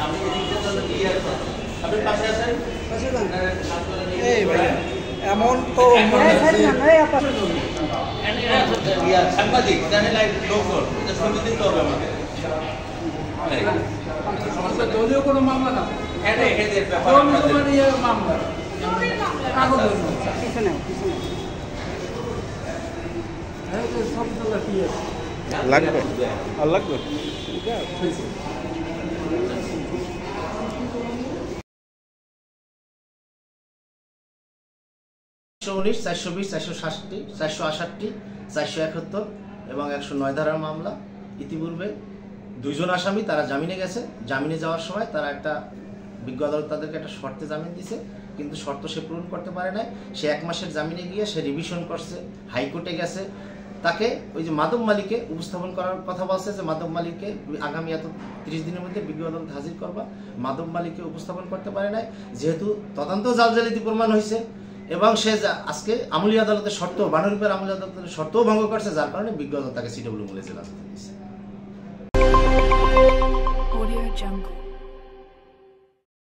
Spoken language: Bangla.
আমি আপনি পাশে আছেন এই ভাই এমন তো সাংবাদিক লোকজন ছবি দিতে হবে আমাকে দলীয় কোনো মামলা না এদের ব্যাপার মামলা লাগবে আর লাগবে উনিশ 420 460 468 471 এবং 109 ধারার মামলা। ইতিপূর্বে দুইজন আসামি তারা জামিনে গেছে। জামিনে যাওয়ার সময় তারা একটা বিজ্ঞ আদালত তাদেরকে একটা শর্তে জামিন দিছে, কিন্তু শর্ত সে পূরণ করতে পারে নাই। সে 1 মাসের জামিনে গিয়ে সে রিভিশন করছে, হাইকোর্টে গেছে। তাকে ওই যে মাদক মালিককে উপস্থাপন করার কথা বলছে যে মাদক মালিককে আগামী 30 দিনের মধ্যে বিজ্ঞ আদালত হাজির করবা। মাদক মালিককে উপস্থাপন করতে পারে নাই, যেহেতু তদন্ত জালজালিতি প্রমাণ হয়েছে এবং সে আজকে আমলি আদালতের শর্ত, বানরূপের আমলি আদালতের শর্তও ভঙ্গ করছে, যার কারণে বিজ্ঞ আদালত তাকে সিডব্লিউ মূলে জেলা দিয়েছে।